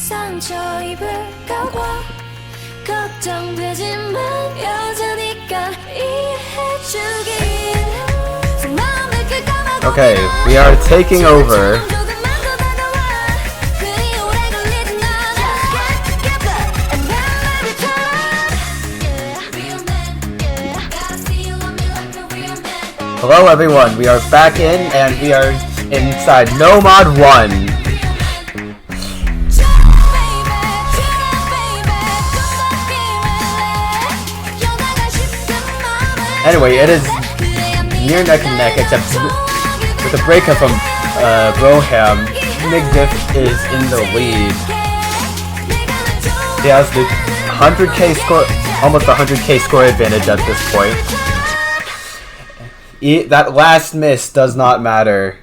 상처 입을까봐 걱정되지만 여자니까 이해해주길. Okay, we are taking over. Hello everyone, we are back in and we are inside No Mod 1. Anyway, it is near neck and neck, except with the breakup from Broham, Midgf is in the lead. He has the 100k score, almost 100k score advantage at this point. That last miss does not matter,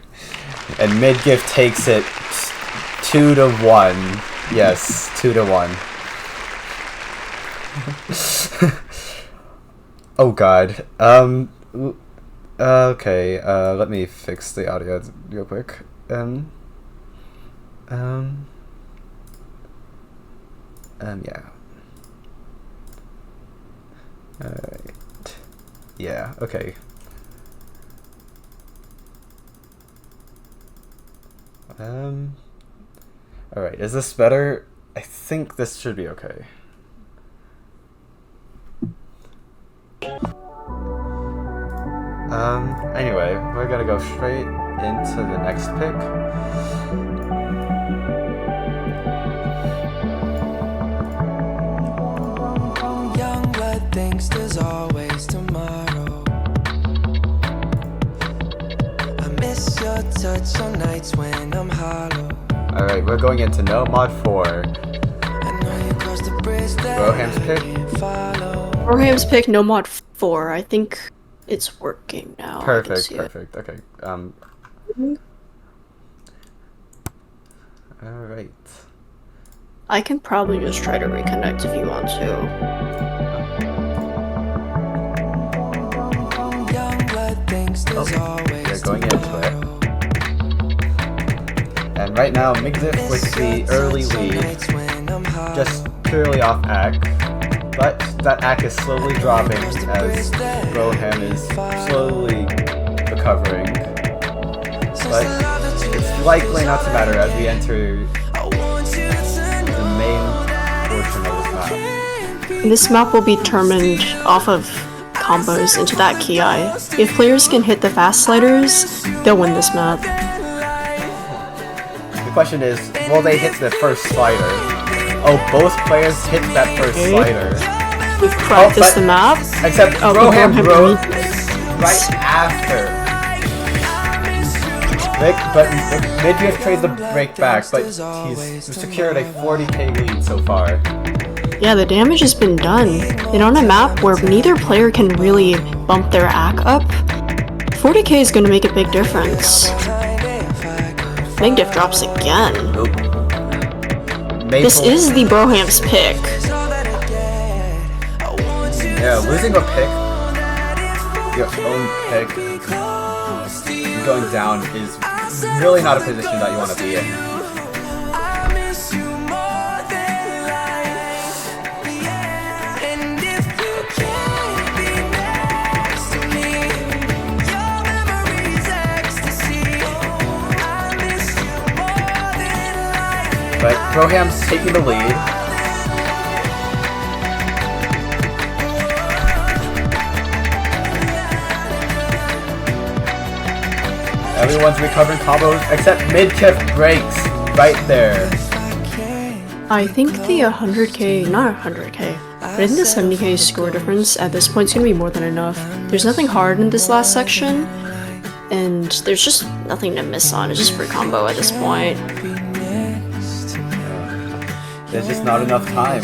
and Midgf takes it 2-1. Yes, 2-1. Oh god. Okay, let me fix the audio real quick. Yeah. Alright. Yeah, okay. Alright, is this better? I think this should be okay. Anyway, we're gonna go straight into the next pick. Young blood thinks there's always tomorrow. I miss your touch on nights when I'm hollow. Alright, we're going into No Mod 4. I know you crossed the bridge that Broham's pick? Broham's pick, No Mod 4. I think it's working now. Perfect, perfect. Okay. Alright. I can probably just try to reconnect if you want to. Oh, we're going into it. And right now, Midgf with the early lead, just purely off ACK. But that ACK is slowly dropping as Broham is slowly recovering. But it's likely not to matter as we enter the main portion of this map. This map will be determined off of combos into that key eye. If players can hit the fast sliders, they'll win this map. The question is, will they hit the first slider? Oh, both players hit that first slider. We've practiced the map. Except Broham broke right after. But Midgf trades the break back, but he's secured a 40k lead so far. Yeah, the damage has been done. And on a map where neither player can really bump their AC up, 40k is going to make a big difference. Midgf drops again. Nope. This is the Broham's pick. Yeah, losing a pick, your own pick, going down is really not a position that you want to be in. But Broham's taking the lead. Everyone's recovering combos except Midgf breaks right there. I think the 100k, not 100k, but I think the 70k score difference at this point is going to be more than enough. There's nothing hard in this last section, and there's just nothing to miss on. It's just free combo at this point. There's just not enough time.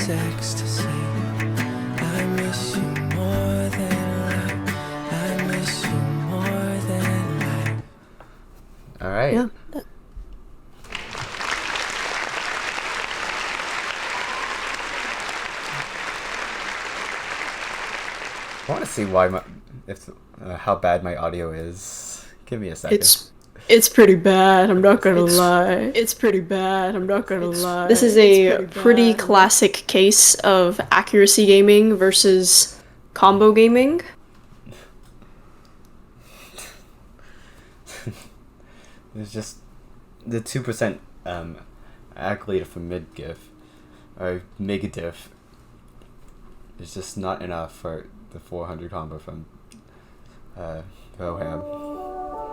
Alright. Yeah. I want to see why how bad my audio is. Give me a second. It's pretty bad, I'm not gonna lie. It's pretty bad, I'm not gonna lie. This is a pretty classic case of accuracy gaming versus combo gaming. It's just the 2% accolade from Midgf or Midgf is just not enough for the 400 combo from TheBroham.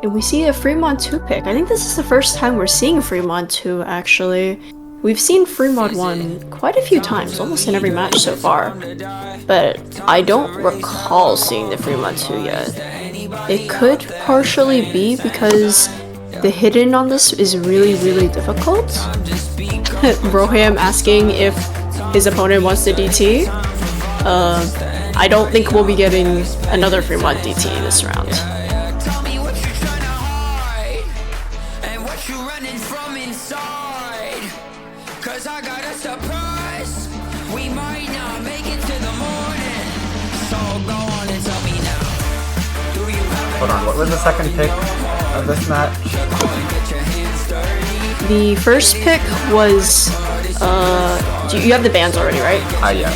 And we see a Fremont 2 pick. I think this is the first time we're seeing Fremont 2, actually. We've seen Fremont 1 quite a few times, almost in every match so far. But I don't recall seeing the Fremont 2 yet. It could partially be because the hidden on this is really, really difficult. Broham asking if his opponent wants to DT. I don't think we'll be getting another Fremont DT this round. Hold on, what was the second pick of this match? The first pick was, you have the bands already, right? Yeah.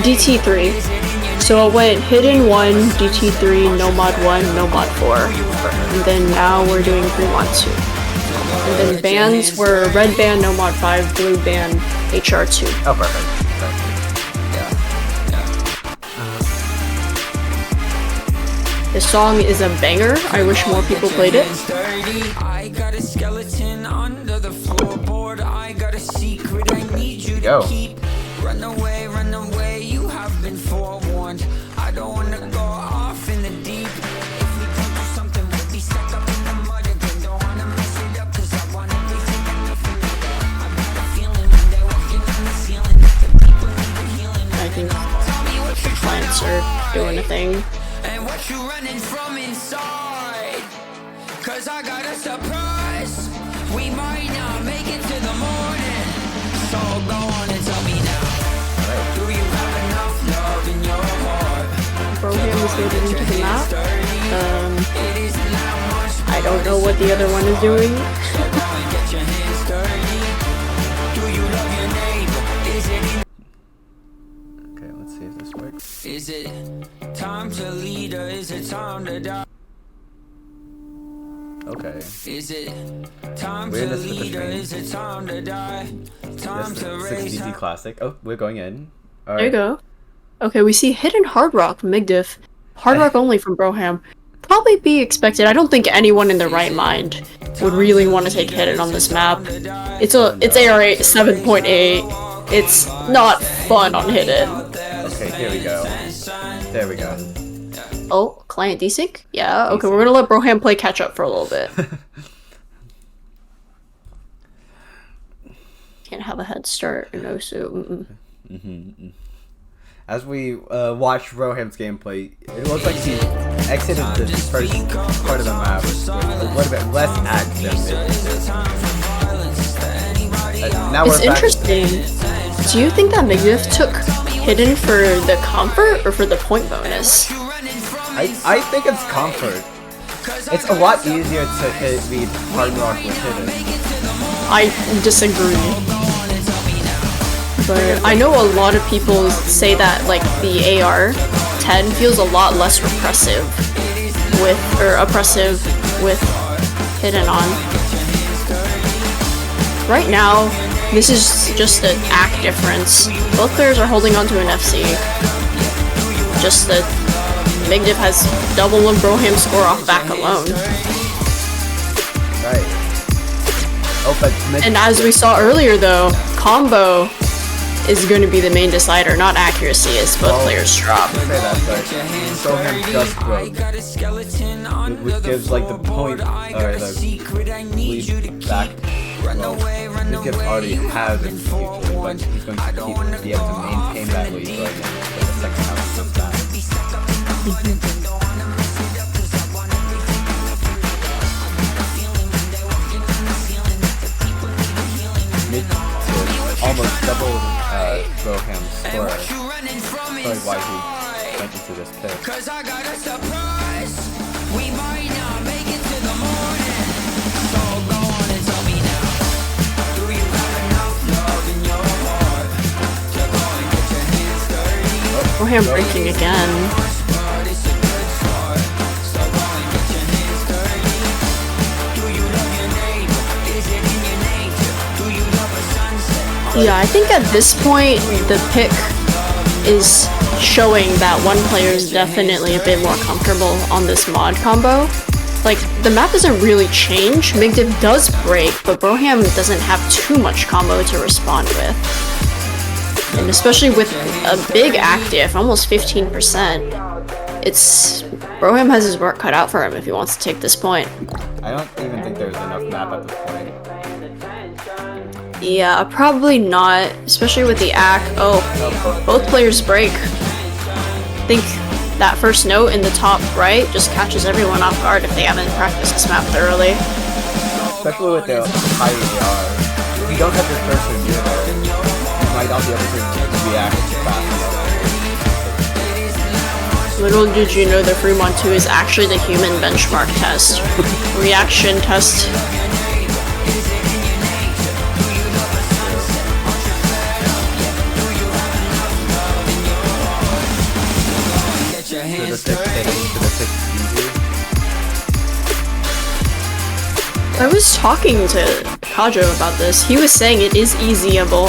DT3. So it went Hidden 1, DT3, No Mod 1, No Mod 4. And then now we're doing Fremont 2. And then bands were Red Band, No Mod 5, Blue Band, HR2. Oh, perfect. This song is a banger. I wish more people played it. I got a skeleton under the floorboard. I got a secret I need you to keep. Run away, you have been forewarned. I don't wanna go off in the deep. If we don't do something, we'll be stuck up in the mud again. Don't wanna mess it up, cause I want everything and nothing. I've got a feeling when they're walking on the ceiling that the people need the healing. I think the clients are doing a thing. And what you running from inside? Cause I got a surprise. We might not make it to the morning. So go on and tell me now. Do you have enough love in your heart? Broham is moving into the map. I don't know what the other one is doing. Okay, let's see if this works. Is it time to lead or is it time to die? Okay. Is it time to lead or is it time to die? Time to raise 60 classic. Oh, we're going in. All There you right. go. Okay, we see Hidden Hard Rock from Midgf. Hard Rock only from Broham. Probably be expected. I don't think anyone in their right mind would really want to take Hidden on this map. It's ARA 7.8. It's not fun on Hidden. Okay, here we go. There we go. Oh, client desync? Yeah, okay, we're gonna let Broham play catch up for a little bit. Can't have a head start, no, so. As we watch Broham's gameplay, it looks like he exited the first part of the map with a little bit less action. Now It's we're back. interesting. Do you think that Midgf took Hidden for the comfort or for the point bonus? I think it's comfort. It's a lot easier to beat Hard Rock with Hidden. I disagree. But I know a lot of people say that like the AR-10 feels a lot less oppressive with Hidden on. Right now, this is just an act difference. Both players are holding onto an FC. Just that Midgf has double of Broham's score off back alone. Right. Oh, but And as we saw earlier though, combo is going to be the main decider, not accuracy, as both players drop. say that, but Broham just broke, which gives like the point or the lead back. Well, Midgf already has in the future, but he's going to be able to maintain that lead for like the second half of this match. Midgf almost doubled Broham's score. Probably why he went into this pick. Broham breaking again. Yeah, I think at this point, the pick is showing that one player is definitely a bit more comfortable on this mod combo. Like, the map doesn't really change. Midgf does break, but Broham doesn't have too much combo to respond with. And especially with a big active, almost 15%, Broham has his work cut out for him if he wants to take this point. I don't even think there's enough map at this point. Yeah, probably not, especially with the ACK. Oh, both players break. I think that first note in the top right just catches everyone off guard if they haven't practiced this map thoroughly. Especially with the high AR. If you don't have your cursor near there, you might not be able to react fast enough. Little did you know the Fremont 2 is actually the human benchmark test. Reaction test. I was talking to Kajo about this. He was saying it is easyable.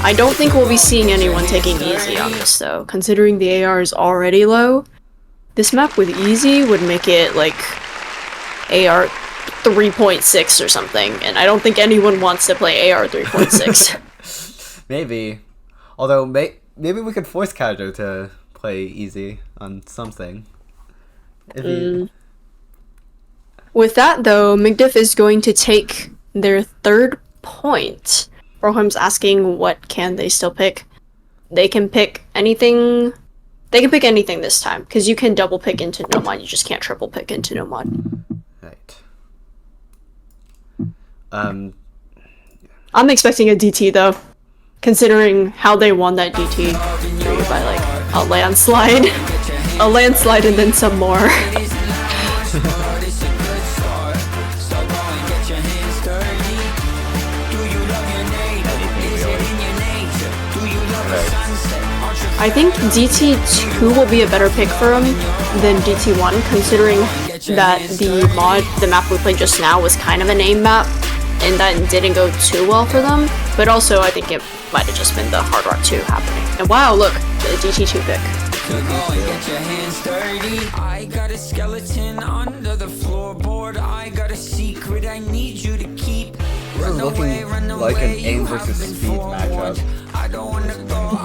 I don't think we'll be seeing anyone taking easy on this though, considering the AR is already low. This map with easy would make it like AR 3.6 or something, and I don't think anyone wants to play AR 3.6. Maybe. Although, maybe we could force Kajo to play easy on something. With that though, Midgf is going to take their third point. Broham's asking what can they still pick. They can pick anything. They can pick anything this time, because you can double pick into no mod, you just can't triple pick into no mod. Right. I'm expecting a DT though, considering how they won that DT by like a landslide. A landslide and then some more. I think DT2 will be a better pick for him than DT1, considering that the map we played just now was kind of a name map, and that didn't go too well for them, but also I think it might have just been the Hard Rock 2 happening. And wow, look, the DT2 pick. I got a skeleton under the floorboard. I got a secret I need you to keep. This is looking like an aim versus speed matchup.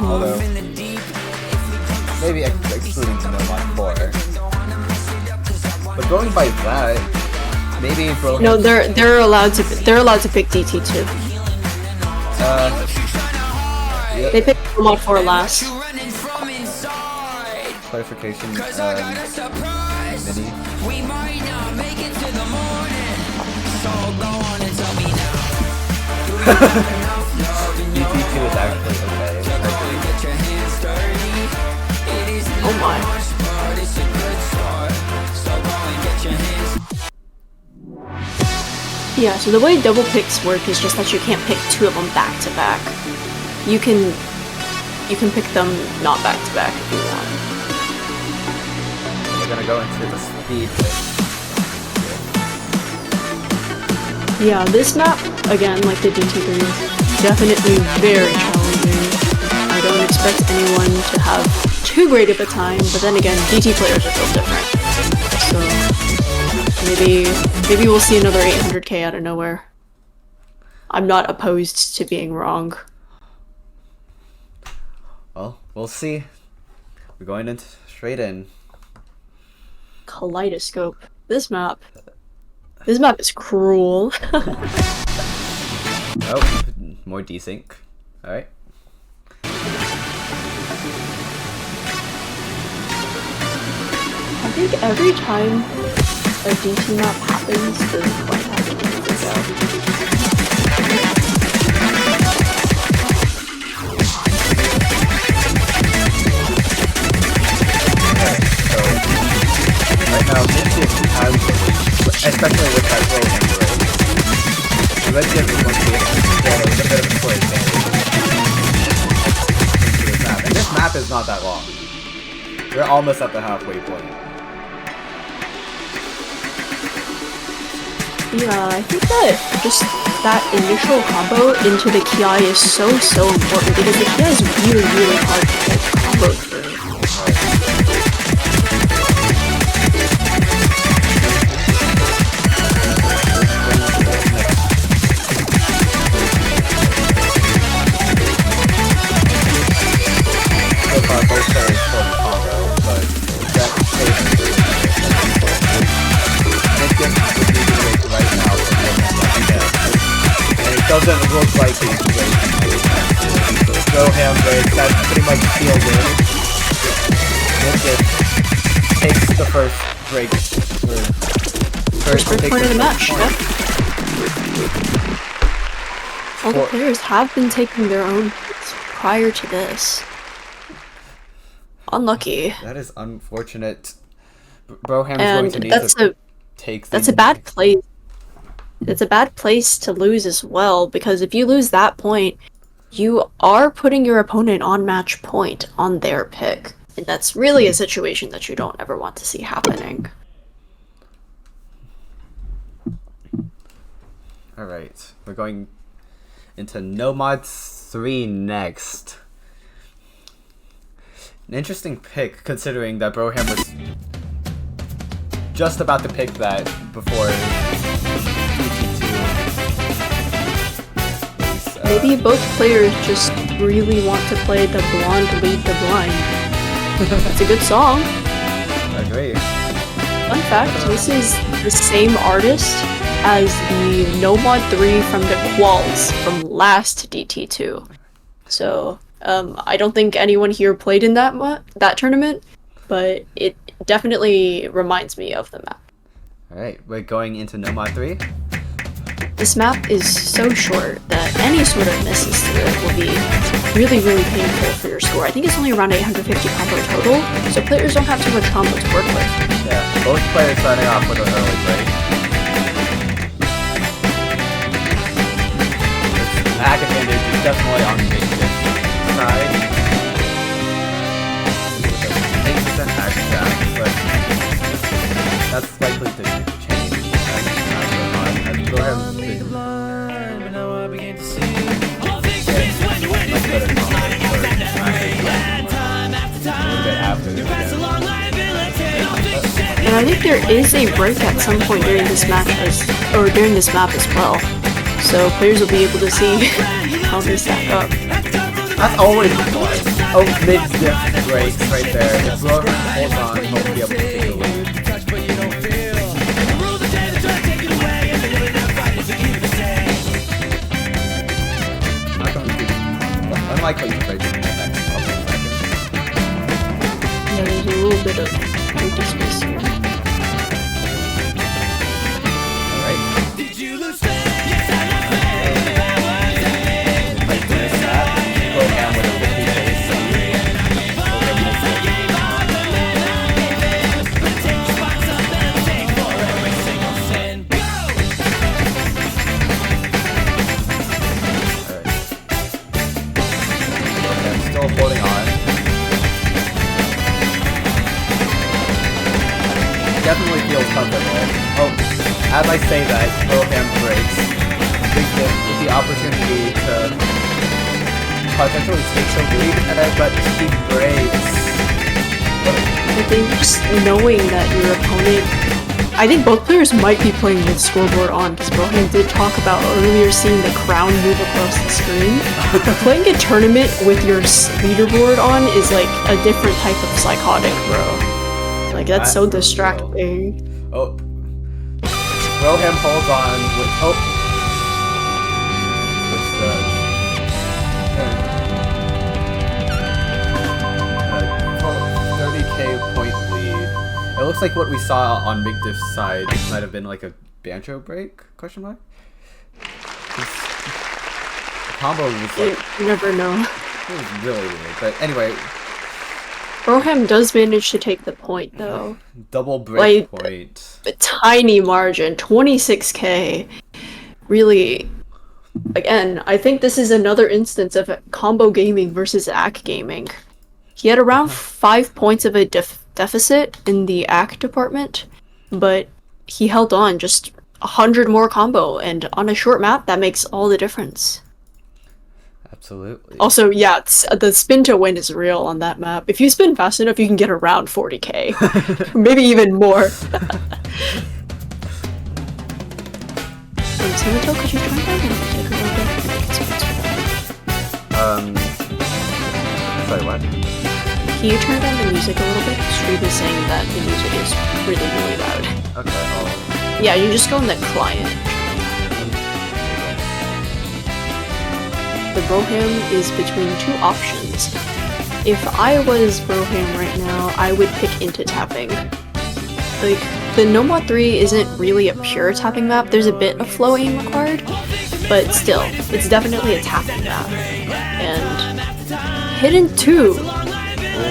Although, maybe excluding the Nomad 4. But going by that, maybe Broham... No, they're allowed to pick DT2. Yep. They picked Nomad 4 last. Clarification, Mini. We might not make it to the morning, so go on and tell me now. DT2 is actually okay. Oh my. Yeah, so the way double picks work is just that you can't pick two of them back to back. You can pick them not back to back if you want. We're gonna go into the speed pick. Yeah, this map, again, like the DT3, definitely very challenging. I don't expect anyone to have too great of a time, but then again, DT players are built different. So maybe we'll see another 800k out of nowhere. I'm not opposed to being wrong. Well, we'll see. We're going into straight in. Kaleidoscope. This map is cruel. Oh, more desync. Alright. I think every time a DT map happens, the point happens to go. Right now, Midgf has, especially with that low hand rate, Midgf is going to be able to get a little bit of a play advantage into this map. And this map map is not that long. We're almost at the halfway point. Yeah, I think that just that initial combo into the Ki is so important because the Ki is really hard to get combo through. So far, both players pulling combo, but that stays Midgf would need to wait right now for him, and it doesn't look like he's waiting. Broham breaks, that's pretty much sealed in. Midgf takes the first break. First break point of the match, yep. All the players have been taking their own hits prior to this. Unlucky. That is unfortunate. Broham's going to need to take. That's a bad place. It's a bad place to lose as well, because if you lose that point, you are putting your opponent on match point on their pick, and that's really a situation that you don't ever want to see happening. All right, we're going into No Mod 3 next. An interesting pick, considering that Broham was just about to pick that before DT2. Maybe both players just really want to play the blonde lead the blind. It's a good song. I agree. Fun fact, this is the same artist as the No Mod 3 from the Quals from last DT2. So, I don't think anyone here played in that tournament, but it definitely reminds me of the map. Alright, we're going into No Mod 3. This map is so short that any sort of misses to it will be really painful for your score. I think it's only around 850 combo total, so players don't have too much combo to work with. Yeah, both players starting off with an early break. Hack advantage is definitely on Midgf's side. 8% hack stack, but that's likely to change as time goes on. As Broham's been much better combo for a little bit after this again. And I think there is a break at some point during this match during this map as well. So players will be able to see how they stack up. That's always the play. Oh, Midgf breaks right there. If Broham holds on, he'll be able to take the lead. Not going to be unlikely to break it in the next couple of seconds. Yeah, there's a little bit of empty space here. Alright. Broham with a 50 pace. Still holding on. Definitely feels comfortable. Oh, as I say that, Broham breaks. Midgf with the opportunity to potentially take the lead, but he breaks. I think just knowing that your opponent... I think both players might be playing with scoreboard on, because Broham did talk about earlier seeing the crown move across the screen. Playing a tournament with your leaderboard on is like a different type of psychotic, bro. Like, that's so distracting. Oh. Broham holds on with... Oh. With the 30k point lead. It looks like what we saw on Midgf's side might have been like a banjo break? Question mark? The combo was like... You never know. It was really weird, but anyway... Broham does manage to take the point, though. Double break point. A tiny margin, 26k. Really, again, I think this is another instance of combo gaming versus ACK gaming. He had around 5 points of a deficit in the AC department, but he held on just 100 more combo, and on a short map, that makes all the difference. Absolutely. Also, yeah, the spin to win is real on that map. If you spin fast enough, you can get around 40k. Maybe even more. Timoteo, could you turn down the music a little bit? Sorry, what? Can you turn down the music a little bit? Street is saying that the music is really, really loud. Okay, Yeah, you just go in the client. The Broham is between two options. If I was Broham right now, I would pick into tapping. Like, the Nomod 3 isn't really a pure tapping map, there's a bit of flow aim required, but still, it's definitely a tapping map. And Hidden 2.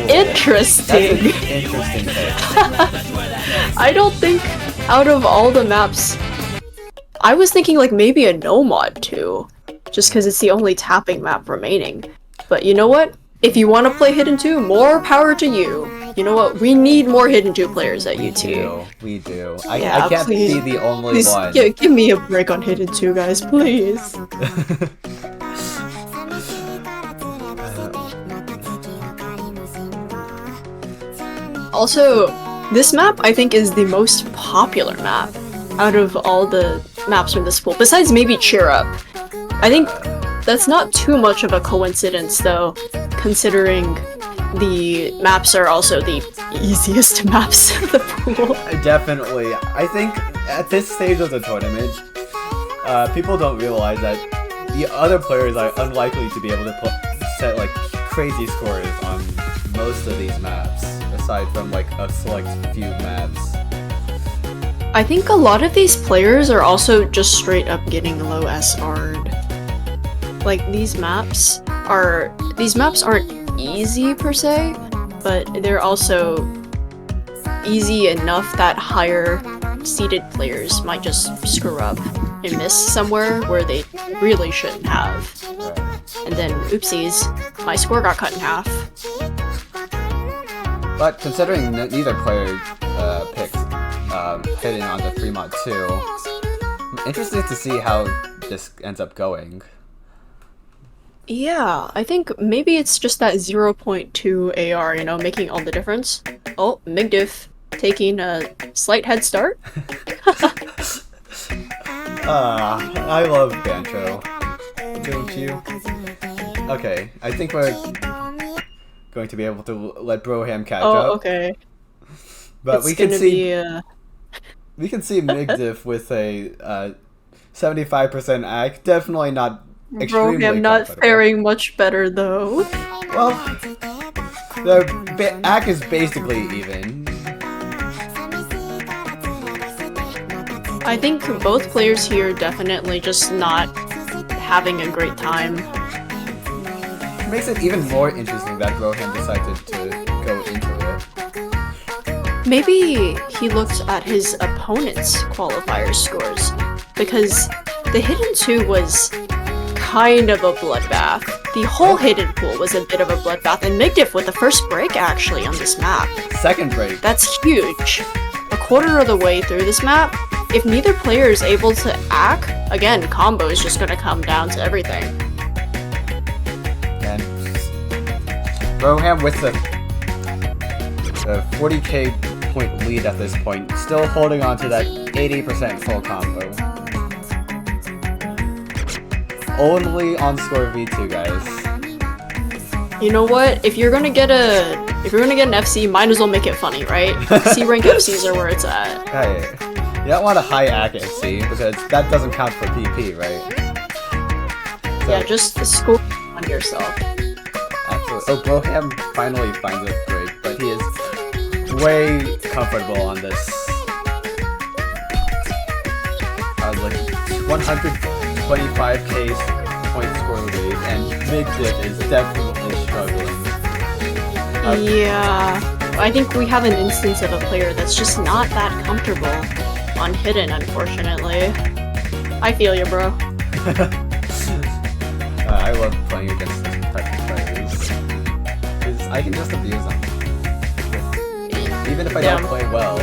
Interesting. That's an interesting pick. I don't think out of all the maps, I was thinking like maybe a Nomod 2, just because it's the only tapping map remaining. But you know what? If you want to play Hidden 2, more power to you. You know what? We need more Hidden 2 players at UT. We do. Yeah, I can't please. be the only Please, one. give me a break on Hidden 2, guys, please. Also, this map I think is the most popular map out of all the maps from this pool, besides maybe Cheer Up. I think that's not too much of a coincidence though, considering the maps are also the easiest maps of the pool. Definitely. I think at this stage of the tournament, people don't realize that the other players are unlikely to be able to set like crazy scores on most of these maps, aside from like a select few maps. I think a lot of these players are also just straight up getting low SR'd. Like these maps aren't easy per se, but they're also easy enough that higher seeded players might just screw up and miss somewhere where they really shouldn't have. And then, oopsies, my score got cut in half. But considering neither player picked hitting on the Fremont 2, I'm interested to see how this ends up going. Yeah, I think maybe it's just that 0.2 AR, you know, making all the difference. Oh, Midgf taking a slight head start. I love Bantro. Don't you? Okay, I think we're going to be able to let Broham catch up. Oh, okay. But It's we can gonna see be, we can see Midgf with a 75% AC. Definitely not extremely Broham not comfortable. faring much better though. Well, the AC is basically even. I think both players here definitely just not having a great time. It makes it even more interesting that Broham decided to go into it. Maybe he looked at his opponent's qualifier scores, because the Hidden 2 was kind of a bloodbath. The whole Hidden pool was a bit of a bloodbath, and Midgf with the first break actually on this map. Second break. That's huge. A quarter of the way through this map, if neither player is able to act, again, combo is just gonna come down to everything. And Broham with the 40k point lead at this point, still holding on to that 80% full combo. Only on score V2, guys. You know what? If you're gonna get an FC, might as well make it funny, right? C rank FCs are where it's at. Hey, you don't want a high accuracy because that doesn't count for PP, right? So, Yeah, just score on yourself. absolutely. Oh, Broham finally finds a break, but he is way comfortable on this. Like 125k point score lead, and Midgf is definitely struggling. Yeah, I think we have an instance of a player that's just not that comfortable on Hidden, unfortunately. I feel you, bro. I love playing against this type of players. I can just abuse them. Even if I Yeah. don't play well,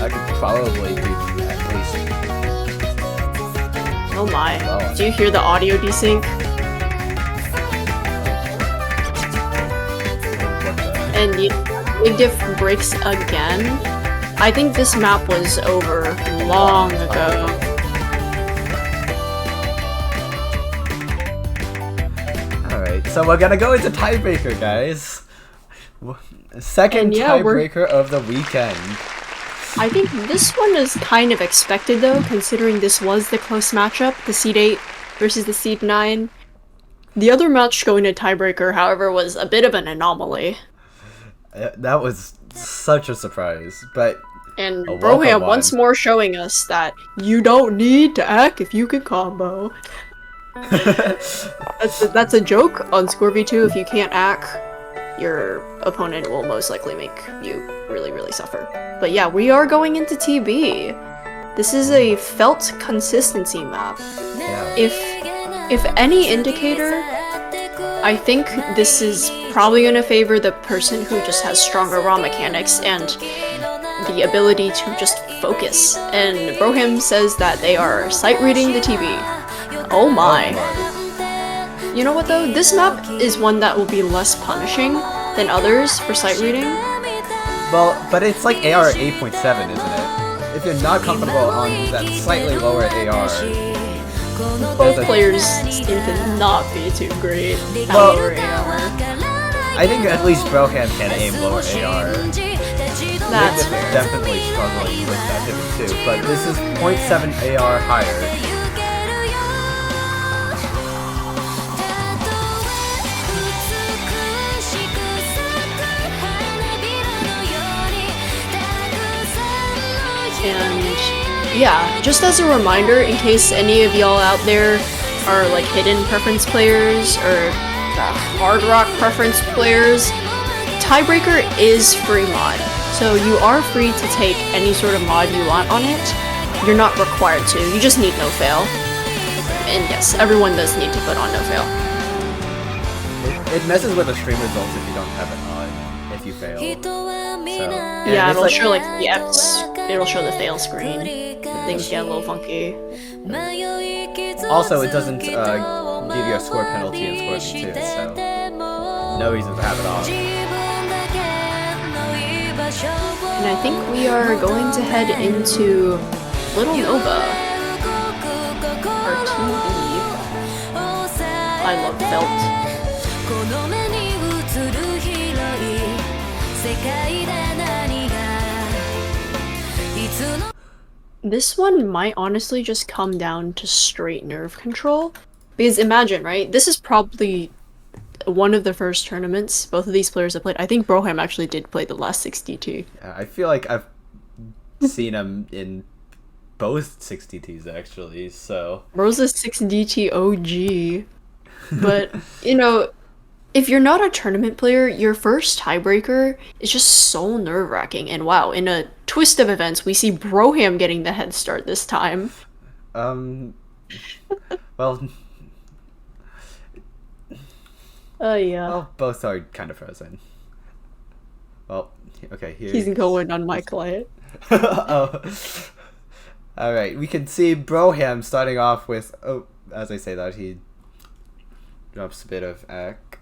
I could probably do at least. Oh my. Well. Do you hear the audio desync? What the? And Midgf breaks again. I think this map was over long ago. Alright, so we're gonna go into tiebreaker, guys. Second And yeah, tiebreaker of the weekend. I think this one is kind of expected though, considering this was the close matchup, the seed 8 versus the seed 9. The other match going to tiebreaker, however, was a bit of an anomaly. That was such a surprise, but And a welcome Broham one. once more showing us that you don't need to act if you can combo. That's a joke on Score V2. If you can't act, your opponent will most likely make you really, really suffer. But yeah, we are going into TB. This is a felt consistency map. yeah. If any indicator, I think this is probably going to favor the person who just has stronger raw mechanics and the ability to just focus. And Broham says that they are sight reading the TB. Oh my. You know what though? This map is one that will be less punishing than others for sight reading. Well, but it's like AR 8.7, isn't it? If you're not comfortable on that slightly lower AR, Both players seem to not be too great at Well- lower AR. I think at least Broham can aim lower AR. That's Midgf is fair. definitely struggling with that hit too, but this is 0.7 AR higher. And yeah, just as a reminder, in case any of y'all out there are like hidden preference players or hard rock preference players, Tiebreaker is free mod. So you are free to take any sort of mod you want on it. You're not required to, you just need no fail. And yes, everyone does need to put on no fail. It messes with the stream results if you don't have it on, if you fail. So, Yeah, it's it'll show like the X, it'll show the fail screen. Things get a little funky. Also, it doesn't give you a score penalty in Score V2, so no reason to have it on. And I think we are going to head into Little Nova. Or TV. I love Felt. This one might honestly just come down to straight nerve control. Because imagine, right? This is probably one of the first tournaments both of these players have played. I think Broham actually did play the last 60T. I feel like I've seen him in both 60Ts actually, so... Bro's a 6DT OG. But, you know, if you're not a tournament player, your first tiebreaker is just so nerve-wracking. And wow, in a twist of events, we see Broham getting the head start this time. Well... Yeah. Well, both are kind of frozen. Well, okay, here... He's going on my client. Oh. Alright, we can see Broham starting off with... Oh, as I say that, he drops a bit of ack.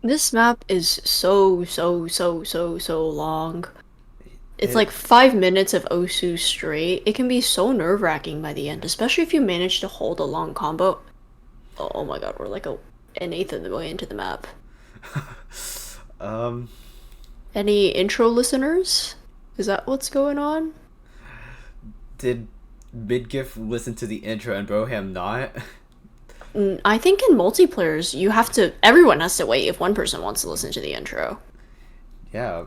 This map is so long. It's like 5 minutes of Osu straight. It can be so nerve-wracking by the end, especially if you manage to hold a long combo. Oh my god, we're like an eighth of the way into the map. Any intro listeners? Is that what's going on? Did Midgf listen to the intro and Broham not? I think in multiplayers, everyone has to wait if one person wants to listen to the intro. Yeah,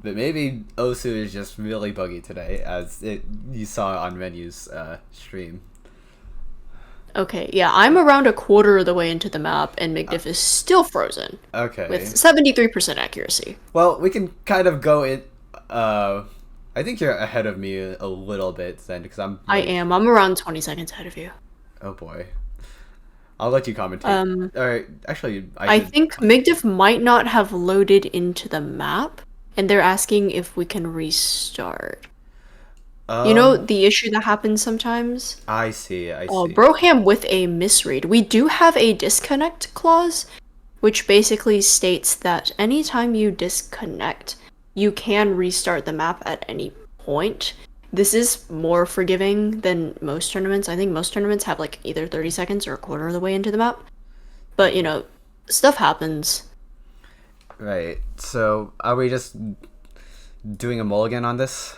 but maybe Osu is just really buggy today, as you saw on Menu's stream. Okay, yeah, I'm around a quarter of the way into the map, and Midgf is still frozen. Okay. With 73% accuracy. Well, we can kind of go in... I think you're ahead of me a little bit then, because I'm... I am. I'm around 20 seconds ahead of you. Oh boy. I'll let you commentate. Alright, actually, I think Midgf might not have loaded into the map, and they're asking if we can restart. You know the issue that happens sometimes? I see, I Oh, see. Broham with a misread. We do have a disconnect clause, which basically states that anytime you disconnect, you can restart the map at any point. This is more forgiving than most tournaments. I think most tournaments have like either 30 seconds or a quarter of the way into the map. But, you know, stuff happens. Right, so are we just doing a mulligan on this?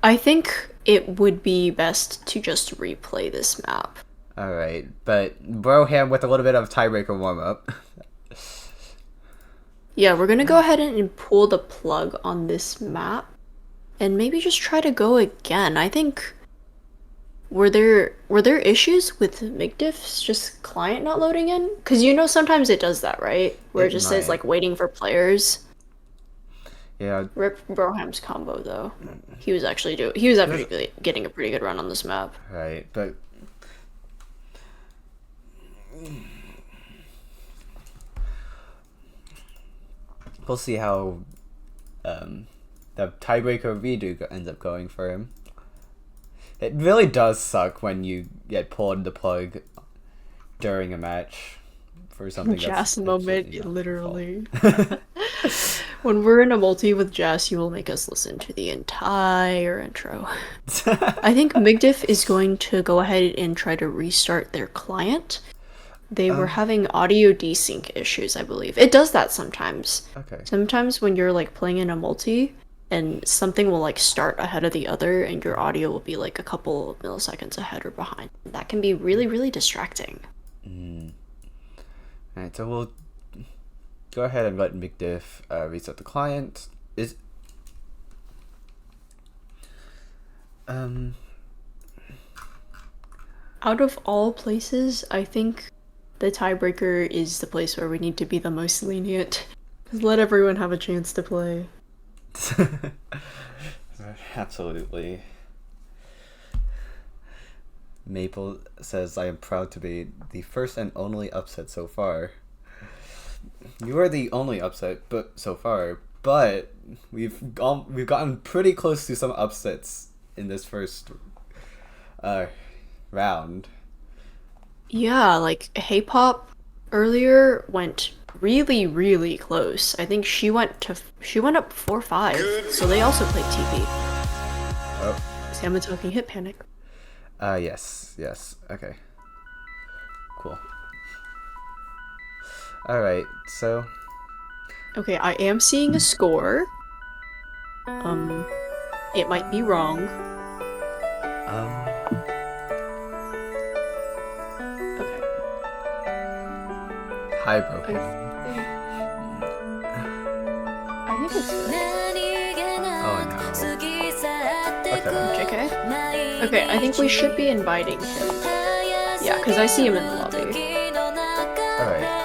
I think it would be best to just replay this map. Alright, but Broham with a little bit of tiebreaker warm-up. Yeah, we're gonna go ahead and pull the plug on this map. And maybe just try to go again. I think... Were there issues with Midgf's just client not loading in? Because you know sometimes it does that, right? Where it just says like waiting for players. Yeah. Rip Broham's combo though. He was actually getting a pretty good run on this map. Right, but we'll see how the tiebreaker redo ends up going for him. It really does suck when you get pulled in the plug during a match for something Jas that's moment, literally. When we're in a multi with Jas, you will make us listen to the entire intro. I think Midgf is going to go ahead and try to restart their client. They were having audio desync issues, I believe. It does that sometimes. Okay. Sometimes when you're like playing in a multi and something will like start ahead of the other and your audio will be like a couple of milliseconds ahead or behind. That can be really, really distracting. Alright, so we'll go ahead and let Midgf reset the client. Out of all places, I think the tiebreaker is the place where we need to be the most lenient. Just let everyone have a chance to play. Absolutely. Maple says, I am proud to be the first and only upset so far. You are the only upset so far, but we've gotten pretty close to some upsets in this first round. Yeah, like Hey Pop earlier went really, really close. I think she went up 4-5, so they also played TP. Oh. Salmon talking hit panic. Yes, okay. Cool. Alright, so... Okay, I am seeing a score. It might be wrong. Okay. Hi, Broken. I think it's good. Oh no. JK? Okay, I think we should be inviting him. Yeah, because I see him in the lobby. Alright.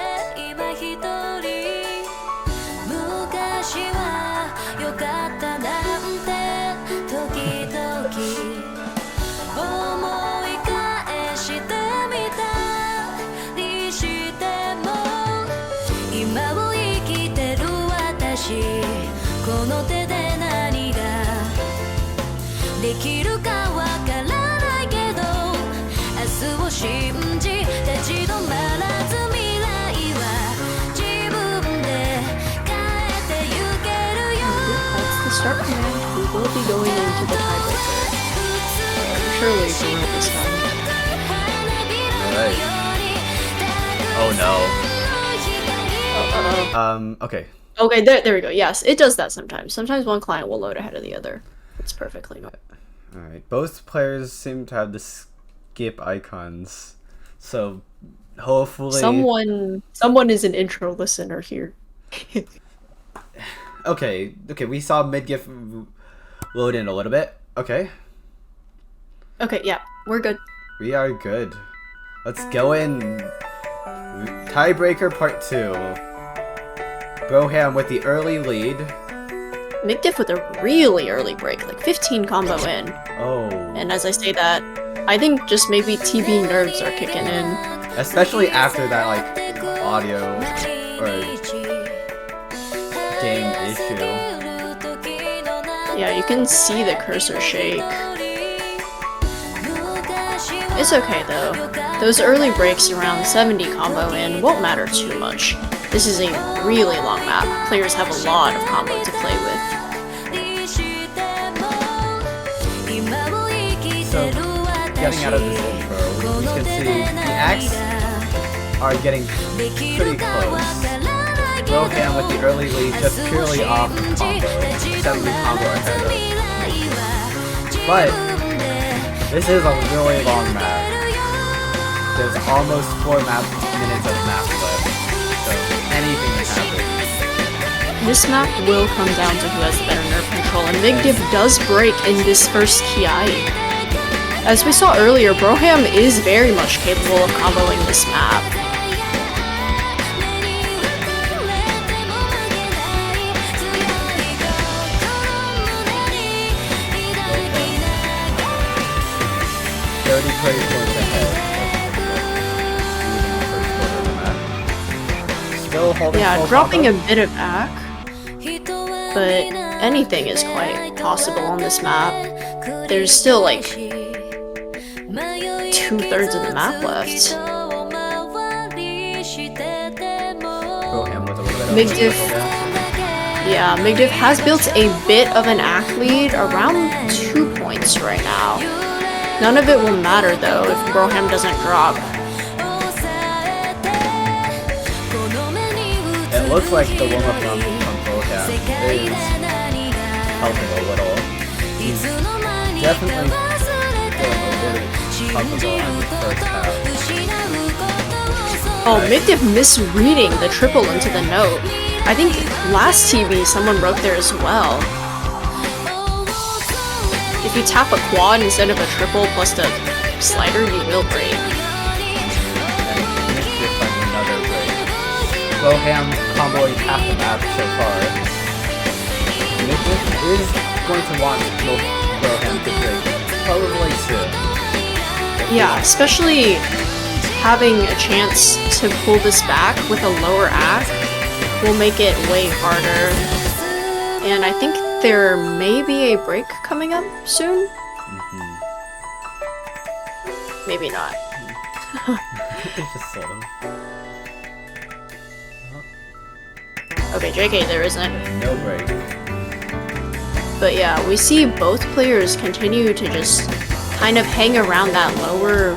Start command, we will be going into the tiebreaker. Surely for real this time. Alright. Oh no. Okay. Okay, there we go. Yes, it does that sometimes. Sometimes one client will load ahead of the other. It's perfectly normal. Alright. Both players seem to have the skip icons. So hopefully someone is an intro listener here. Okay, we saw Midgf load in a little bit. Okay. Okay, yeah, we're good. We are good. Let's go in. Tiebreaker part 2. Broham with the early lead. Midgf with a really early break, like 15 combo in. Oh. And as I say that, I think just maybe TB nerves are kicking in. Especially after that, like, audio or game issue. Yeah, you can see the cursor shake. It's okay though. Those early breaks around 70 combo in won't matter too much. This is a really long map. Players have a lot of combo to play with. So, getting out of this intro, you can see the acts are getting pretty close. Broham with the early lead just purely off of combo, 70 combo ahead of Midgf. But this is a really long map. There's almost 4 minutes of map left, so anything can happen. This map will come down to who has the better nerf control, and Midgf does break in this first Kiai. As we saw earlier, Broham is very much capable of comboing this map. Yeah, dropping a bit of back, but anything is quite possible on this map. There's still like 2/3 of the map left. Midgf, yeah, Midgf has built a bit of an act lead, around 2 points right now. None of it will matter though if Broham doesn't drop. It looks like the warm-up run from Broham is helping a little. He's definitely feeling a little comfortable in the first half. Oh, Midgf misreading the triple into the note. I think last TV someone broke there as well. If you tap a quad instead of a triple plus the slider, you will break. And Midgf finds another break. Broham comboing half the map so far. Midgf is going to want Broham to break probably soon. Yeah, especially having a chance to pull this back with a lower act will make it way harder. And I think there may be a break coming up soon. Maybe not. It's just sort of. Okay, JK, there isn't. No break. But yeah, we see both players continue to just kind of hang around that lower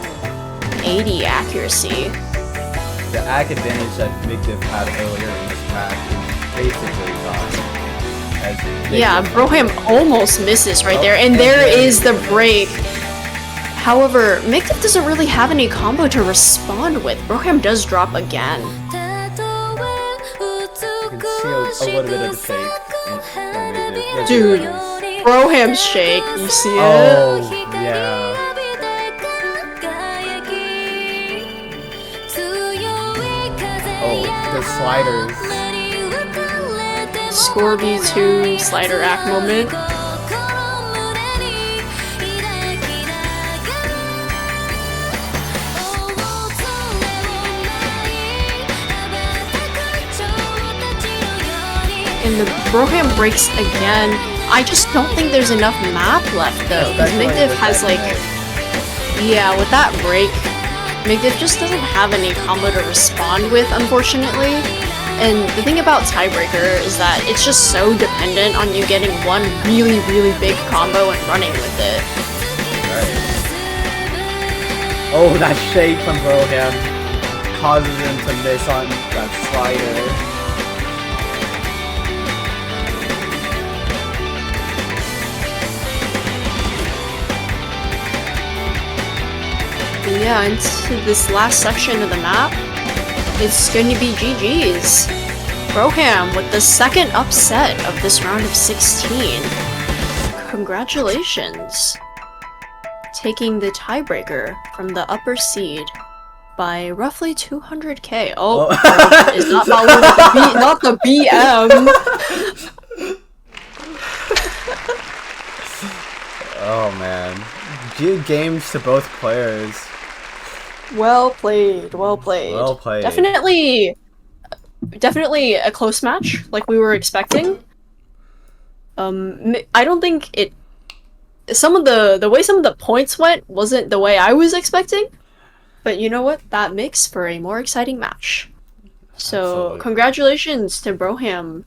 80 accuracy. The act advantage that Midgf had earlier in this match is basically gone. Yeah, Broham almost misses right there, and there is the break. However, Midgf doesn't really have any combo to respond with. Broham does drop again. You can see a little bit of the shake. Dude, Broham's shake, you see it? Oh, yeah. Oh, the sliders. Score V2 slider act moment. And the Broham breaks again. I just don't think there's enough map left though, because Midgf has like, yeah, with that break, Midgf just doesn't have any combo to respond with, unfortunately. And the thing about Tiebreaker is that it's just so dependent on you getting one really, really big combo and running with it. Right. Oh, that shake from Broham causes him to miss on that slider. Yeah, into this last section of the map, it's going to be GG's. Broham with the second upset of this round of 16. Congratulations. Taking the tiebreaker from the upper seed by roughly 200k. Oh, it's not following the B, not the BM. Oh man. G games to both players. Well played, well played. Well played. Definitely a close match, like we were expecting. I don't think it... the way some of the points went wasn't the way I was expecting. But you know what? That makes for a more exciting match. So, Absolutely. congratulations to Broham